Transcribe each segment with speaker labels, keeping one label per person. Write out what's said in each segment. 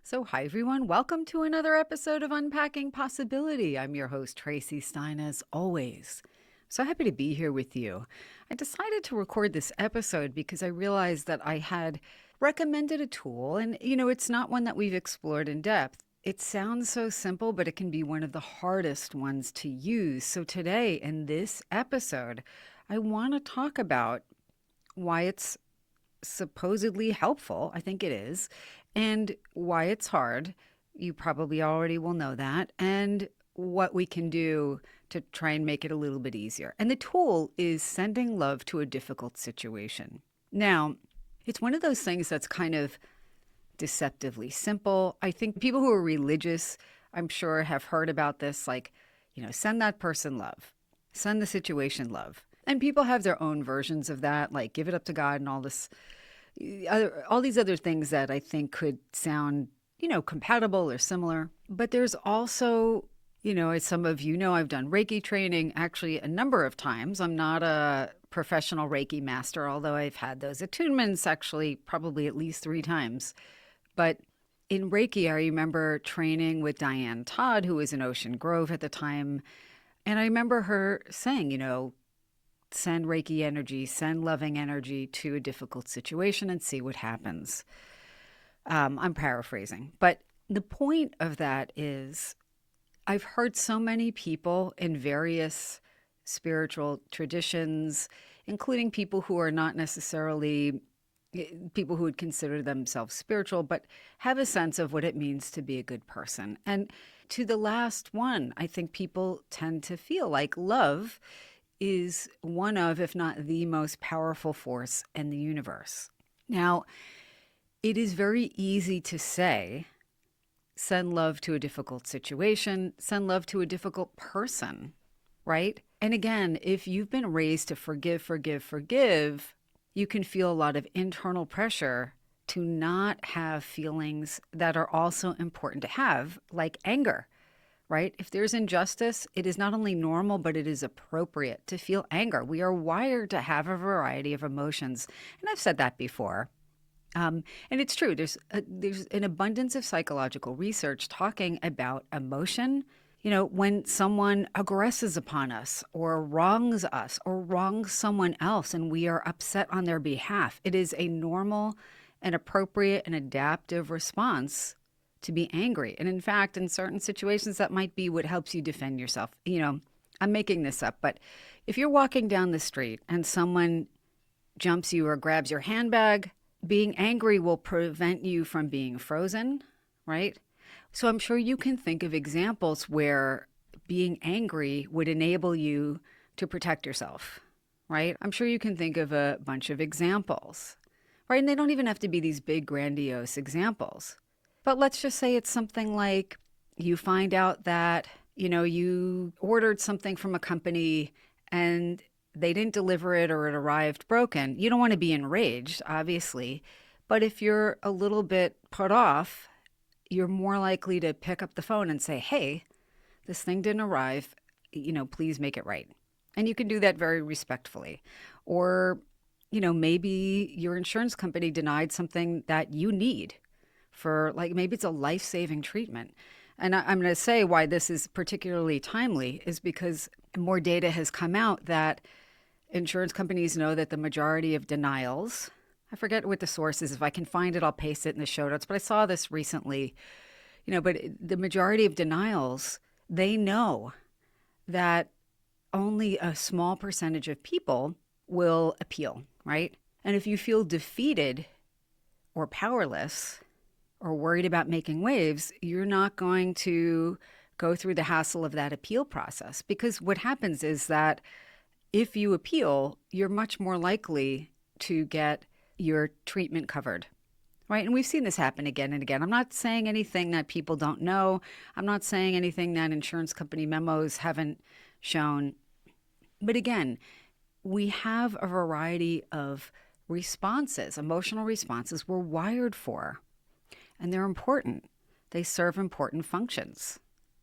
Speaker 1: So, hi everyone. Welcome to another episode of Unpacking Possibility. I'm your host, Traci Stein, as always. So happy to be here with you. I decided to record this episode because I realized that I had recommended a tool, and it's not one that we've explored in depth. It sounds so simple, but it can be one of the hardest ones to use. So, today in this episode, I want to talk about why it's supposedly helpful. I think it is. And why it's hard. You probably already will know that. And what we can do to try and make it a little bit easier. And the tool is sending love to a difficult situation. Now, it's one of those things that's kind of deceptively simple. I think people who are religious, I'm sure, have heard about this, like, send that person love, send the situation love. And people have their own versions of that, like give it up to God and all these other things that I think could sound, compatible or similar. But there's also, as some of you know, I've done Reiki training actually a number of times. I'm not a professional Reiki master, although I've had those attunements actually probably at least 3 times. But in Reiki, I remember training with Diane Todd, who was in Ocean Grove at the time. And I remember her saying, send Reiki energy, send loving energy to a difficult situation and see what happens. I'm paraphrasing. But the point of that is I've heard so many people in various spiritual traditions, including people who are not necessarily people who would consider themselves spiritual, but have a sense of what it means to be a good person. And to the last one, I think people tend to feel like love is one of, if not the most powerful force in the universe. Now, it is very easy to say, send love to a difficult situation, send love to a difficult person, right? And again, if you've been raised to forgive, forgive, forgive, you can feel a lot of internal pressure to not have feelings that are also important to have, like anger. Right? If there's injustice, it is not only normal, but it is appropriate to feel anger. We are wired to have a variety of emotions. And I've said that before. And it's true. There's an abundance of psychological research talking about emotion. When someone aggresses upon us or wrongs someone else and we are upset on their behalf, it is a normal and appropriate and adaptive response to be angry. And in fact, in certain situations, that might be what helps you defend yourself. I'm making this up, but if you're walking down the street and someone jumps you or grabs your handbag, being angry will prevent you from being frozen, right? So I'm sure you can think of examples where being angry would enable you to protect yourself, right? I'm sure you can think of a bunch of examples, right? And they don't even have to be these big, grandiose examples. But let's just say it's something like you find out that, you ordered something from a company and they didn't deliver it or it arrived broken. You don't want to be enraged, obviously. But if you're a little bit put off, you're more likely to pick up the phone and say, hey, this thing didn't arrive, please make it right. And you can do that very respectfully. Or, maybe your insurance company denied something that you need for, like, maybe it's a life-saving treatment. And I'm going to say why this is particularly timely is because more data has come out that insurance companies know that the majority of denials, I forget what the source is. If I can find it, I'll paste it in the show notes. But I saw this recently, but the majority of denials, they know that only a small percentage of people will appeal, right? And if you feel defeated or powerless, or worried about making waves, you're not going to go through the hassle of that appeal process. Because what happens is that if you appeal, you're much more likely to get your treatment covered, right? And we've seen this happen again and again. I'm not saying anything that people don't know. I'm not saying anything that insurance company memos haven't shown. But again, we have a variety of responses, emotional responses we're wired for. And they're important. They serve important functions.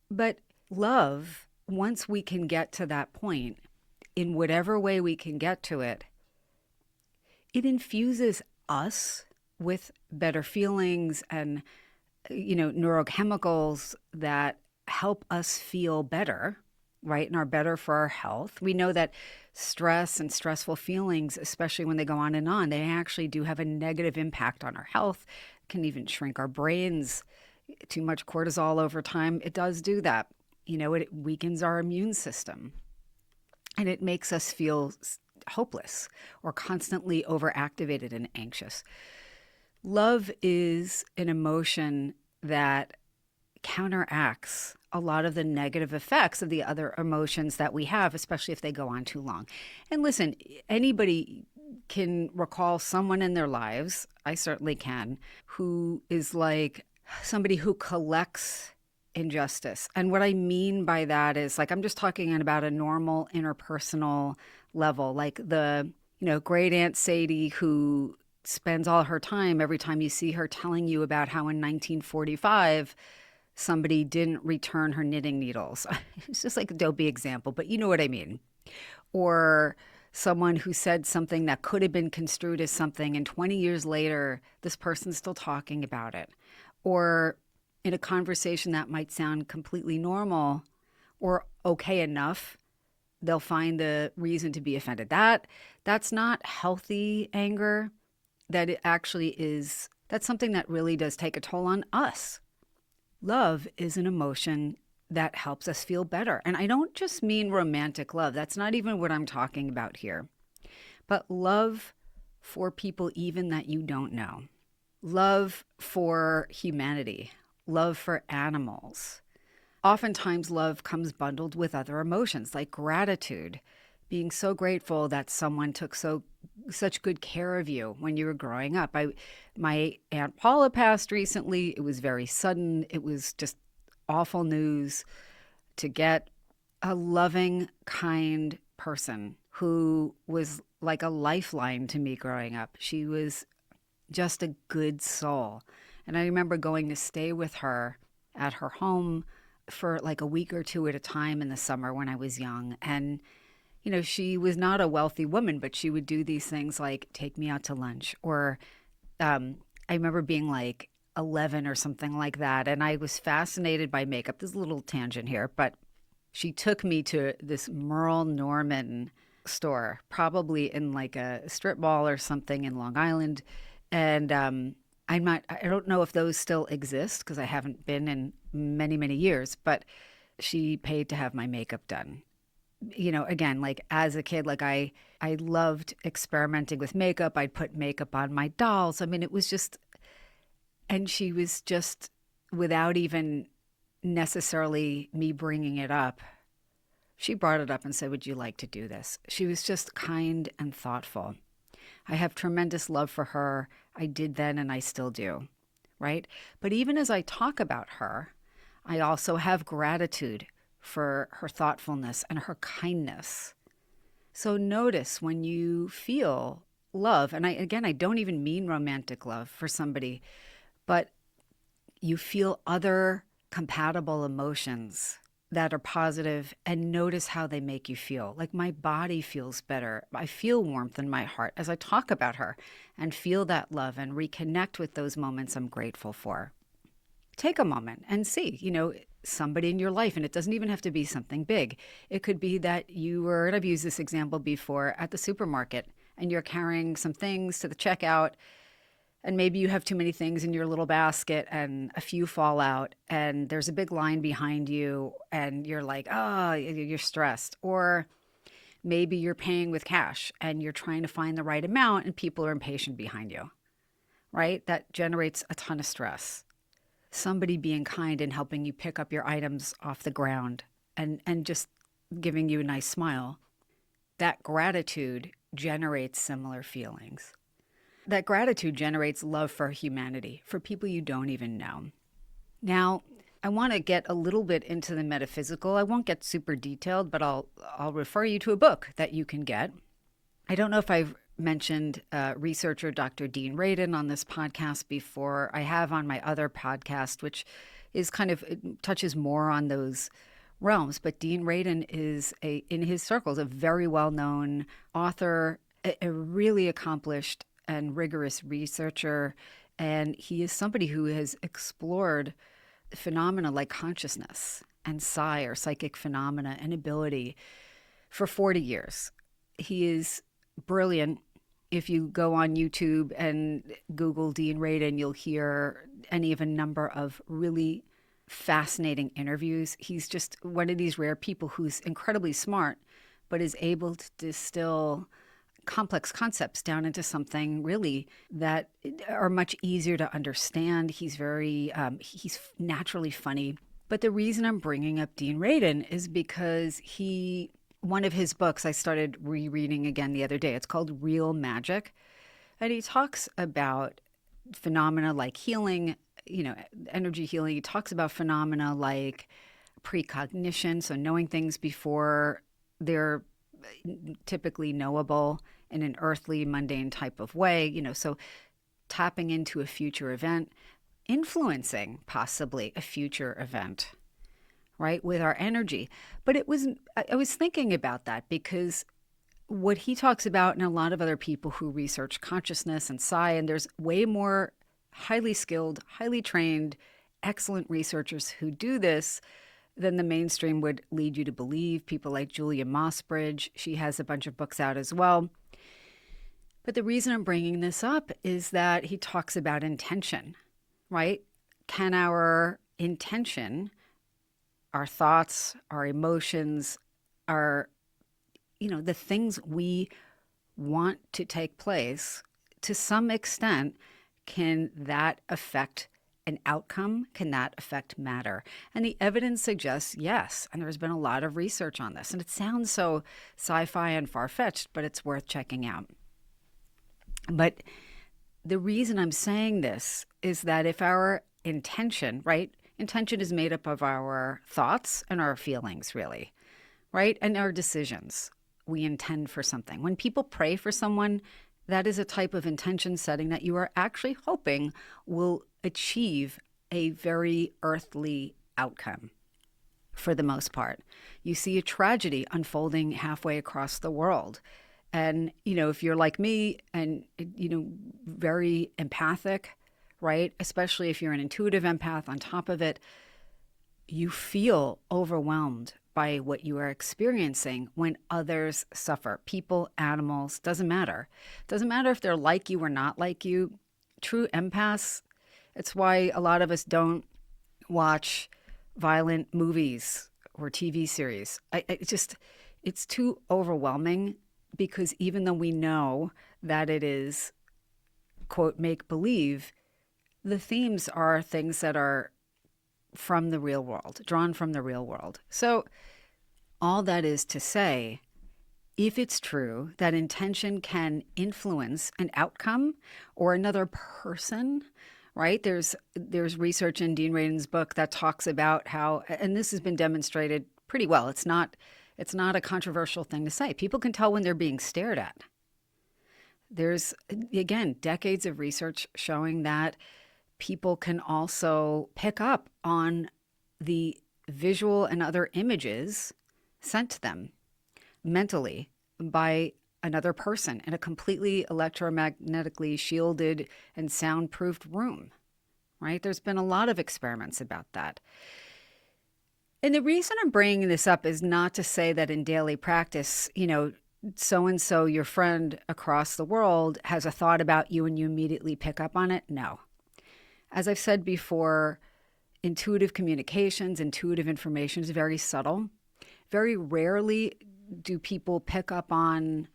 Speaker 1: But love, once we can get to that point, in whatever way we can get to it, it infuses us with better feelings and neurochemicals that help us feel better, right? And are better for our health. We know that stress and stressful feelings, especially when they go on and on, they actually do have a negative impact on our health, can even shrink our brains. Too much cortisol over time, it does do that. It weakens our immune system and it makes us feel hopeless or constantly overactivated and anxious. Love is an emotion that counteracts a lot of the negative effects of the other emotions that we have, especially if they go on too long. And listen, anybody can recall someone in their lives, I certainly can, who is like somebody who collects injustice. And what I mean by that is I'm just talking about a normal interpersonal level, like the, great Aunt Sadie who spends all her time every time you see her telling you about how in 1945 somebody didn't return her knitting needles. It's just like a dopey example, but you know what I mean. Or someone who said something that could have been construed as something, and 20 years later, this person's still talking about it. Or in a conversation that might sound completely normal or okay enough, they'll find the reason to be offended. That's not healthy anger. That it actually is, that's something that really does take a toll on us. Love is an emotion that helps us feel better. And I don't just mean romantic love. That's not even what I'm talking about here. But love for people even that you don't know. Love for humanity. Love for animals. Oftentimes, love comes bundled with other emotions like gratitude, being so grateful that someone took such good care of you when you were growing up. My Aunt Paula passed recently. It was very sudden. It was just awful news. To get a loving, kind person who was like a lifeline to me growing up. She was just a good soul. And I remember going to stay with her at her home for like a week or two at a time in the summer when I was young. And she was not a wealthy woman, but she would do these things like take me out to lunch. Or I remember being like 11 or something like that. And I was fascinated by makeup. There's a little tangent here, but she took me to this Merle Norman store, probably in like a strip mall or something in Long Island. And I don't know if those still exist because I haven't been in many, many years, but she paid to have my makeup done. Again, like as a kid, like I loved experimenting with makeup. I'd put makeup on my dolls. I mean, it was just, and she was just, without even necessarily me bringing it up, she brought it up and said, would you like to do this? She was just kind and thoughtful. I have tremendous love for her. I did then and I still do, right? But even as I talk about her, I also have gratitude for her thoughtfulness and her kindness. So notice when you feel love, and I don't even mean romantic love for somebody, but you feel other compatible emotions that are positive, and notice how they make you feel. Like my body feels better. I feel warmth in my heart as I talk about her and feel that love and reconnect with those moments I'm grateful for. Take a moment and see, somebody in your life, and it doesn't even have to be something big. It could be that you were, and I've used this example before, at the supermarket and you're carrying some things to the checkout, and maybe you have too many things in your little basket and a few fall out and there's a big line behind you and you're like, oh, you're stressed. Or maybe you're paying with cash and you're trying to find the right amount and people are impatient behind you, right? That generates a ton of stress. Somebody being kind and helping you pick up your items off the ground and just giving you a nice smile, that gratitude generates similar feelings. That gratitude generates love for humanity, for people you don't even know. Now, I want to get a little bit into the metaphysical. I won't get super detailed, but I'll refer you to a book that you can get. I don't know if I've mentioned researcher Dr. Dean Radin on this podcast before. I have on my other podcast, which is it touches more on those realms. But Dean Radin is in his circles, a very well-known author, a really accomplished and rigorous researcher, And he is somebody who has explored phenomena like consciousness and psi, or psychic phenomena and ability, for 40 years. He is brilliant. If you go on YouTube and Google Dean Radin, you'll hear any of a number of really fascinating interviews. He's just one of these rare people who's incredibly smart, but is able to distill complex concepts down into something really that are much easier to understand. He's he's naturally funny. But the reason I'm bringing up Dean Radin is because one of his books I started rereading again the other day. It's called Real Magic. And he talks about phenomena like healing, energy healing. He talks about phenomena like precognition, so knowing things before they're typically knowable in an earthly, mundane type of way, so tapping into a future event, influencing possibly a future event, right, with our energy. But I was thinking about that because what he talks about, and a lot of other people who research consciousness and psi, and there's way more highly skilled, highly trained, excellent researchers who do this than the mainstream would lead you to believe. People like Julia Mossbridge, she has a bunch of books out as well. But the reason I'm bringing this up is that he talks about intention, right? Can our intention, our thoughts, our emotions, the things we want to take place, to some extent, can that affect an outcome? Can that affect matter? And the evidence suggests yes. And there's been a lot of research on this. And it sounds so sci-fi and far-fetched, but it's worth checking out. But the reason I'm saying this is that if our intention, right? Intention is made up of our thoughts and our feelings, really, right? And our decisions. We intend for something. When people pray for someone, that is a type of intention setting that you are actually hoping will achieve a very earthly outcome for the most part. You see a tragedy unfolding halfway across the world. And, if you're like me and, very empathic, right? Especially if you're an intuitive empath on top of it, you feel overwhelmed by what you are experiencing when others suffer. People, animals, doesn't matter. Doesn't matter if they're like you or not like you. True empaths, it's why a lot of us don't watch violent movies or TV series. It's too overwhelming, because even though we know that it is, quote, make believe, the themes are things that are from the real world, drawn from the real world. So all that is to say, if it's true that intention can influence an outcome or another person, right? There's research in Dean Radin's book that talks about how, and this has been demonstrated pretty well. It's not a controversial thing to say. People can tell when they're being stared at. There's, again, decades of research showing that people can also pick up on the visual and other images sent to them mentally by another person in a completely electromagnetically shielded and soundproofed room, right? There's been a lot of experiments about that. And the reason I'm bringing this up is not to say that in daily practice, so-and-so, your friend across the world, has a thought about you and you immediately pick up on it. No. As I've said before, intuitive communications, intuitive information is very subtle. Very rarely do people pick up on,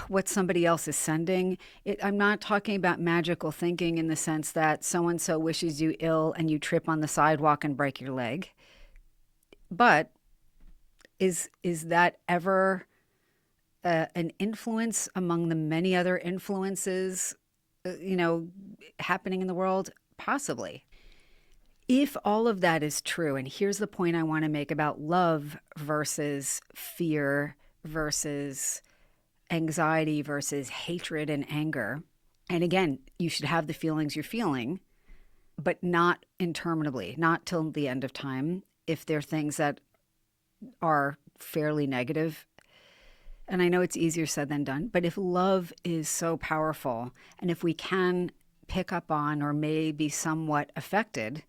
Speaker 1: what somebody else is sending. I'm not talking about magical thinking in the sense that so-and-so wishes you ill and you trip on the sidewalk and break your leg. But is that ever an influence among the many other influences, happening in the world? Possibly. If all of that is true, and here's the point I want to make about love versus fear versus anxiety versus hatred and anger. And again, you should have the feelings you're feeling, but not interminably, not till the end of time, if they're things that are fairly negative. And I know it's easier said than done, but if love is so powerful, and if we can pick up on or may be somewhat affected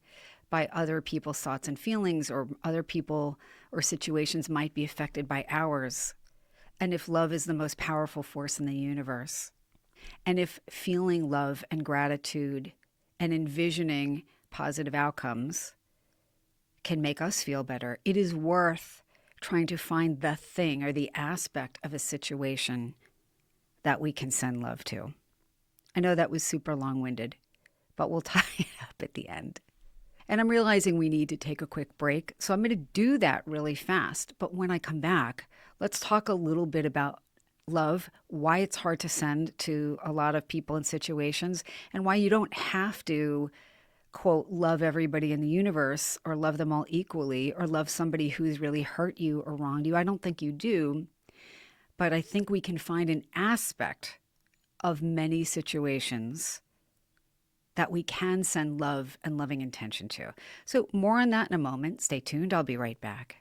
Speaker 1: by other people's thoughts and feelings, or other people or situations might be affected by ours. And if love is the most powerful force in the universe, and if feeling love and gratitude and envisioning positive outcomes can make us feel better, it is worth trying to find the thing or the aspect of a situation that we can send love to. I know that was super long-winded, but we'll tie it up at the end. And I'm realizing we need to take a quick break, so I'm going to do that really fast. But when I come back, let's talk a little bit about love, why it's hard to send to a lot of people and situations, and why you don't have to, quote, love everybody in the universe or love them all equally or love somebody who's really hurt you or wronged you. I don't think you do, but I think we can find an aspect of many situations that we can send love and loving intention to. So more on that in a moment. Stay tuned. I'll be right back.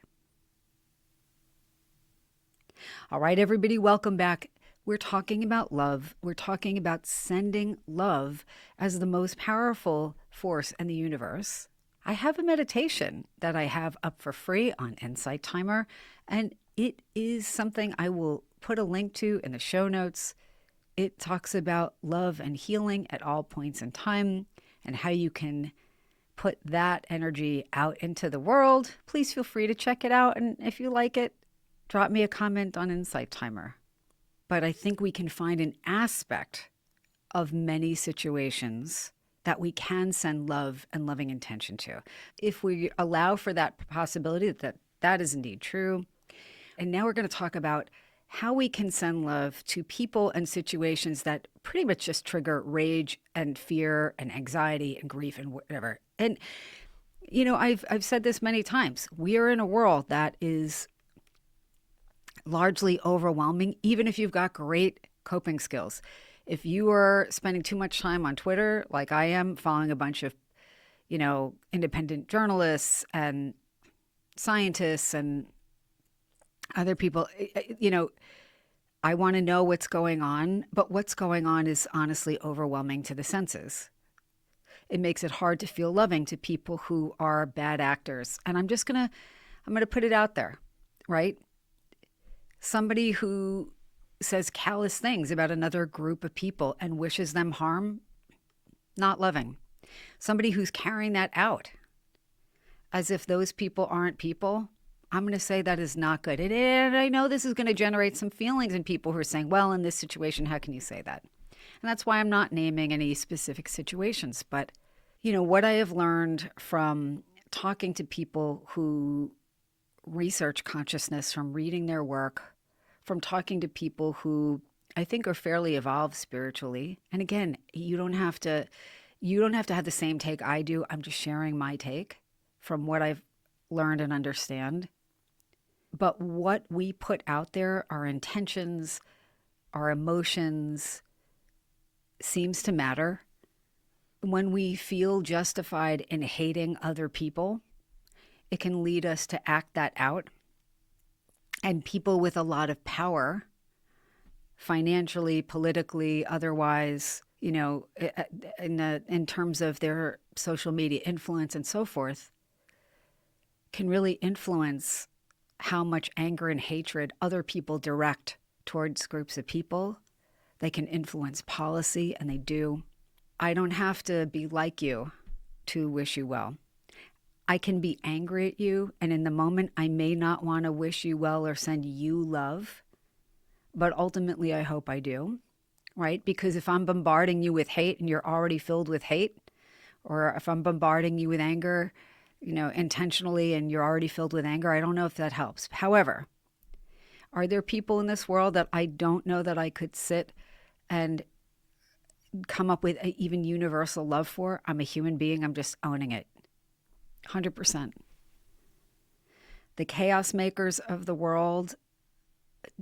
Speaker 1: All right, everybody, welcome back. We're talking about love. We're talking about sending love as the most powerful force in the universe. I have a meditation that I have up for free on Insight Timer, and it is something I will put a link to in the show notes. It talks about love and healing at all points in time and how you can put that energy out into the world. Please feel free to check it out. And if you like it, drop me a comment on Insight Timer. But I think we can find an aspect of many situations that we can send love and loving intention to, if we allow for that possibility that that is indeed true. And now we're going to talk about how we can send love to people and situations that pretty much just trigger rage and fear and anxiety and grief and whatever. And, you know, I've said this many times. We are in a world that is largely overwhelming, even if you've got great coping skills. If you are spending too much time on Twitter, like I am, following a bunch of, you know, independent journalists and scientists and other people, you know, I want to know what's going on, but what's going on is honestly overwhelming to the senses. It makes it hard to feel loving to people who are bad actors. And I'm going to put it out there, right? Somebody who says callous things about another group of people and wishes them harm, not loving. Somebody who's carrying that out as if those people aren't people, I'm going to say that is not good. And I know this is going to generate some feelings in people who are saying, well, in this situation, how can you say that? And that's why I'm not naming any specific situations. But, you know, what I have learned from talking to people who research consciousness, from reading their work, from talking to people who I think are fairly evolved spiritually. And again, you don't have to have the same take I do. I'm just sharing my take from what I've learned and understand. But what we put out there, our intentions, our emotions, seems to matter. When we feel justified in hating other people, it can lead us to act that out. And people with a lot of power, financially, politically, otherwise, you know, in terms of their social media influence and so forth, can really influence how much anger and hatred other people direct towards groups of people. They can influence policy, and they do. I don't have to be like you to wish you well. I can be angry at you, and in the moment, I may not want to wish you well or send you love, but ultimately, I hope I do, right? Because if I'm bombarding you with hate and you're already filled with hate, or if I'm bombarding you with anger, you know, intentionally, and you're already filled with anger, I don't know if that helps. However, are there people in this world that I don't know that I could sit and come up with an even universal love for? I'm a human being. I'm just owning it. 100%. The chaos makers of the world,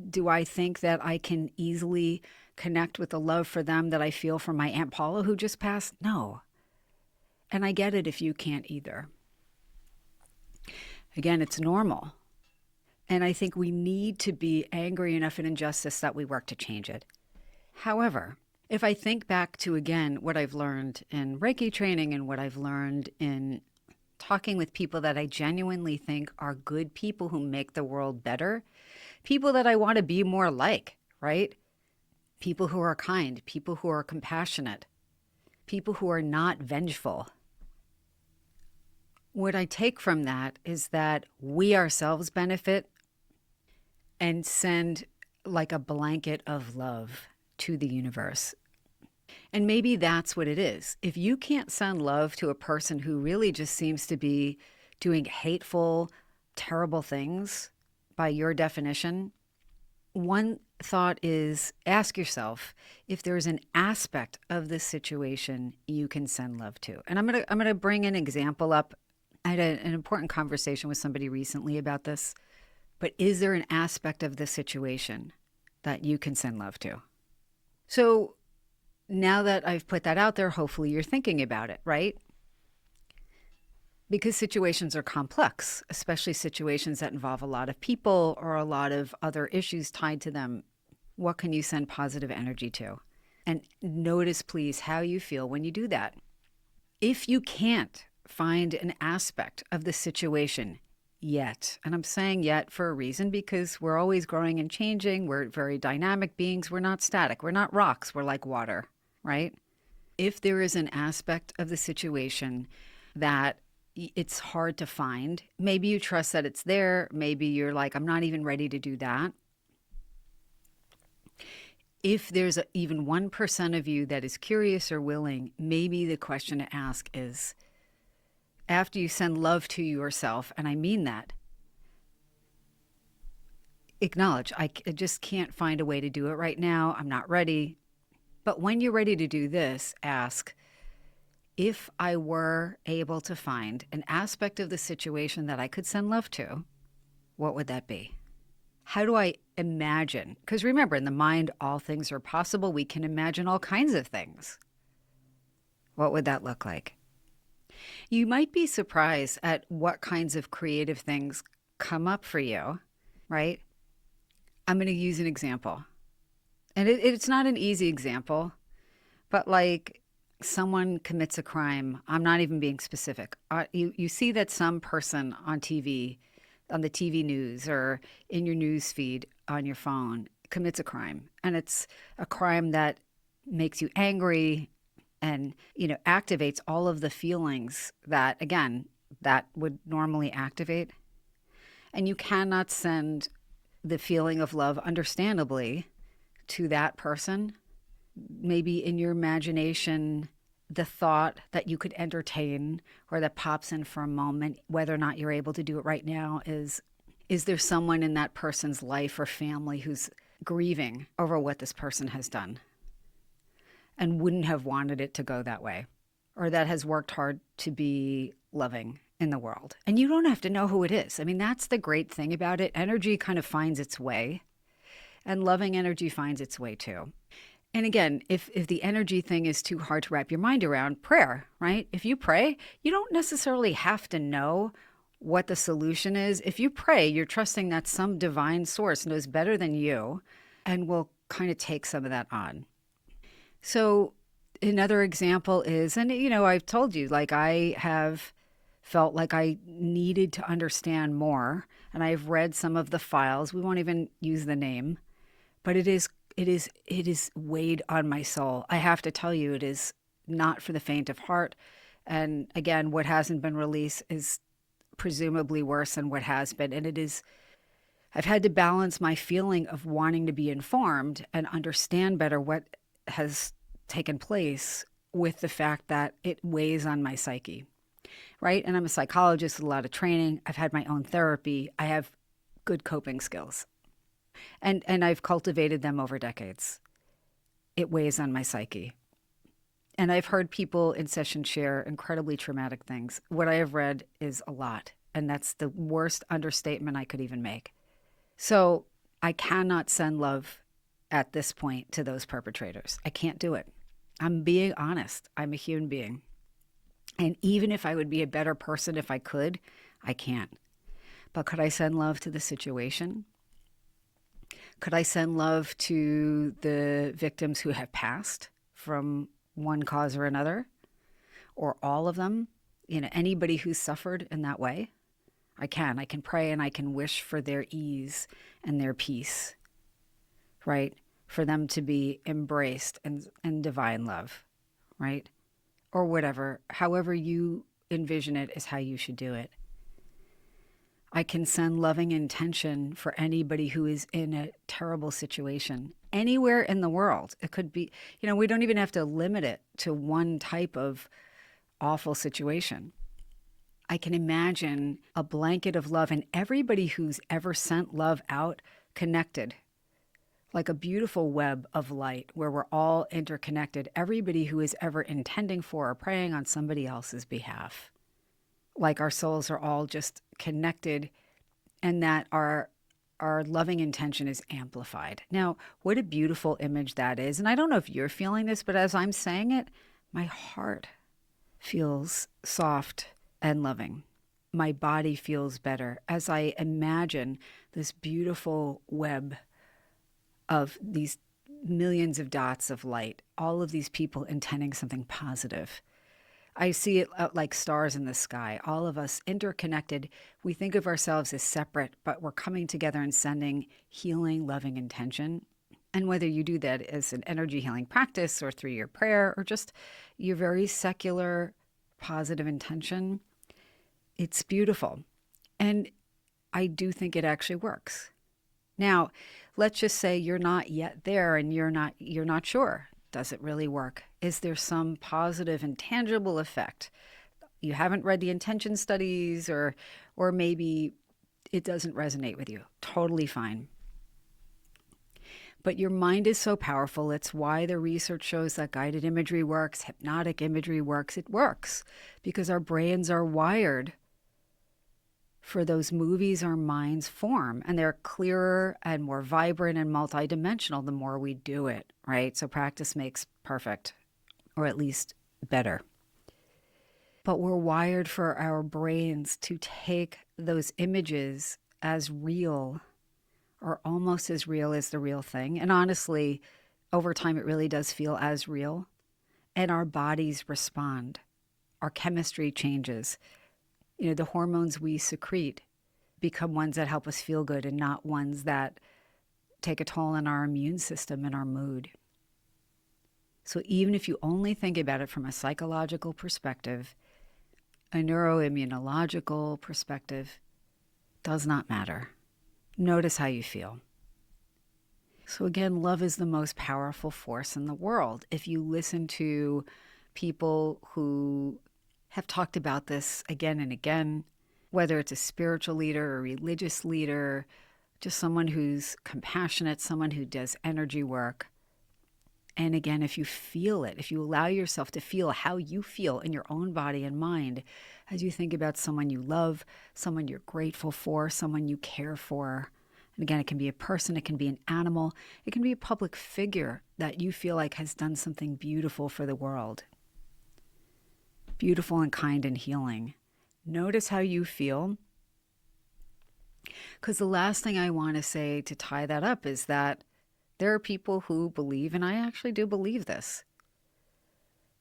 Speaker 1: do I think that I can easily connect with the love for them that I feel for my Aunt Paula who just passed? No. And I get it if you can't either. Again, it's normal. And I think we need to be angry enough at injustice that we work to change it. However, If I think back to, again, what I've learned in Reiki training and what I've learned in talking with people that I genuinely think are good people who make the world better, people that I want to be more like, right? People who are kind, people who are compassionate, people who are not vengeful. What I take from that is that we ourselves benefit and send like a blanket of love to the universe. And maybe that's what it is. If you can't send love to a person who really just seems to be doing hateful, terrible things by your definition, one thought is ask yourself if there's an aspect of this situation you can send love to. And I'm gonna bring an example up. I had an important conversation with somebody recently about this. But is there an aspect of this situation that you can send love to? So now that I've put that out there, hopefully you're thinking about it, right? Because situations are complex, especially situations that involve a lot of people or a lot of other issues tied to them. What can you send positive energy to? And notice, please, how you feel when you do that. If you can't find an aspect of the situation yet, and I'm saying yet for a reason, because we're always growing and changing. We're very dynamic beings. We're not static. We're not rocks. We're like water, right? If there is an aspect of the situation that it's hard to find, maybe you trust that it's there. Maybe you're like, I'm not even ready to do that. If there's even 1% of you that is curious or willing, maybe the question to ask is, after you send love to yourself, and I mean that, acknowledge, I just can't find a way to do it right now. I'm not ready. But when you're ready to do this, ask, if I were able to find an aspect of the situation that I could send love to, what would that be? How do I imagine? Because remember, in the mind, all things are possible. We can imagine all kinds of things. What would that look like? You might be surprised at what kinds of creative things come up for you, right? I'm going to use an example. And it's not an easy example, but like someone commits a crime. I'm not even being specific. You see that some person on TV, on the TV news or in your news feed on your phone commits a crime. And it's a crime that makes you angry and, activates all of the feelings that, again, that would normally activate. And you cannot send the feeling of love, understandably, to that person. Maybe in your imagination, the thought that you could entertain or that pops in for a moment, whether or not you're able to do it right now, is there someone in that person's life or family who's grieving over what this person has done and wouldn't have wanted it to go that way, or that has worked hard to be loving in the world? And you don't have to know who it is. I mean, that's the great thing about it. Energy kind of finds its way, and loving energy finds its way too. And again, if the energy thing is too hard to wrap your mind around, prayer, right? If you pray, you don't necessarily have to know what the solution is. If you pray, you're trusting that some divine source knows better than you and will kind of take some of that on. So another example is, and I've told you, like I have felt like I needed to understand more, and I've read some of the files. We won't even use the name, but it is weighed on my soul. I have to tell you, it is not for the faint of heart. And again, what hasn't been released is presumably worse than what has been. And I've had to balance my feeling of wanting to be informed and understand better what has taken place with the fact that it weighs on my psyche, right? And I'm a psychologist with a lot of training. I've had my own therapy. I have good coping skills. And I've cultivated them over decades. It weighs on my psyche. And I've heard people in session share incredibly traumatic things. What I have read is a lot, and that's the worst understatement I could even make. So I cannot send love at this point to those perpetrators. I can't do it. I'm being honest. I'm a human being. And even if I would be a better person if I could, I can't. But could I send love to the situation? Could I send love to the victims who have passed? from one cause or another, or all of them. Anybody who's suffered in that way, I can pray and I can wish for their ease and their peace, right? For them to be embraced in divine love, right? Or whatever, however you envision it is how you should do it. I can send loving intention for anybody who is in a terrible situation anywhere in the world. It could be, we don't even have to limit it to one type of awful situation. I can imagine a blanket of love and everybody who's ever sent love out connected, like a beautiful web of light where we're all interconnected. Everybody who is ever intending for or praying on somebody else's behalf. Like our souls are all just connected and that our loving intention is amplified. Now, what a beautiful image that is. And I don't know if you're feeling this, but as I'm saying it, my heart feels soft and loving. My body feels better as I imagine this beautiful web of these millions of dots of light, all of these people intending something positive. I see it like stars in the sky, all of us interconnected. We think of ourselves as separate, but we're coming together and sending healing, loving intention. And whether you do that as an energy healing practice or through your prayer or just your very secular positive intention, it's beautiful. And I do think it actually works. Now, let's just say you're not yet there and you're not sure. Does it really work? Is there some positive and tangible effect? You haven't read the intention studies or maybe it doesn't resonate with you. Totally fine. But your mind is so powerful. It's why the research shows that guided imagery works, hypnotic imagery works. It works because our brains are wired for those movies our minds form, and they're clearer and more vibrant and multidimensional the more we do it, right? So practice makes perfect, or at least better. But we're wired for our brains to take those images as real or almost as real as the real thing. And honestly, over time, it really does feel as real. And our bodies respond. Our chemistry changes. The hormones we secrete become ones that help us feel good and not ones that take a toll on our immune system and our mood. So even if you only think about it from a psychological perspective, a neuroimmunological perspective does not matter. Notice how you feel. So again, love is the most powerful force in the world. If you listen to people who have talked about this again and again, whether it's a spiritual leader or a religious leader, just someone who's compassionate, someone who does energy work. And again, if you feel it, if you allow yourself to feel how you feel in your own body and mind, as you think about someone you love, someone you're grateful for, someone you care for. And again, it can be a person, it can be an animal, it can be a public figure that you feel like has done something beautiful for the world. Beautiful and kind and healing. Notice how you feel. Because the last thing I want to say to tie that up is that there are people who believe, and I actually do believe this,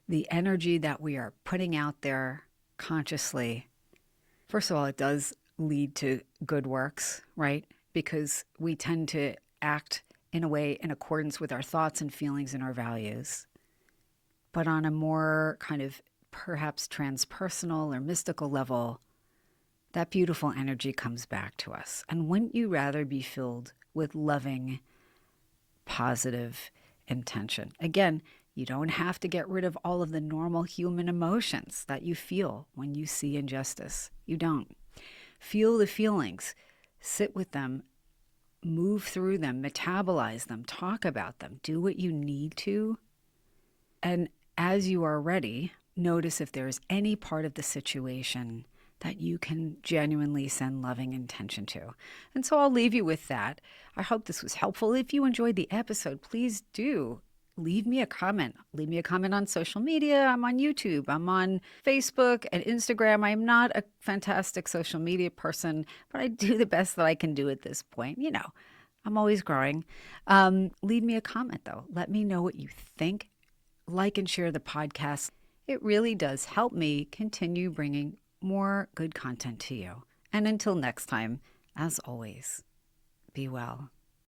Speaker 1: the energy that we are putting out there consciously, first of all, it does lead to good works, right? Because we tend to act in a way in accordance with our thoughts and feelings and our values. But on a more kind of perhaps transpersonal or mystical level, that beautiful energy comes back to us. And wouldn't you rather be filled with loving, positive intention? Again, you don't have to get rid of all of the normal human emotions that you feel when you see injustice. You don't. Feel the feelings, sit with them, move through them, metabolize them, talk about them, do what you need to. And as you are ready, notice if there is any part of the situation that you can genuinely send loving intention to. And so I'll leave you with that. I hope this was helpful. If you enjoyed the episode, please do leave me a comment. Leave me a comment on social media. I'm on YouTube. I'm on Facebook and Instagram. I'm not a fantastic social media person, but I do the best that I can do at this point. I'm always growing. Leave me a comment, though. Let me know what you think. like and share the podcast. It really does help me continue bringing more good content to you. And until next time, as always, be well.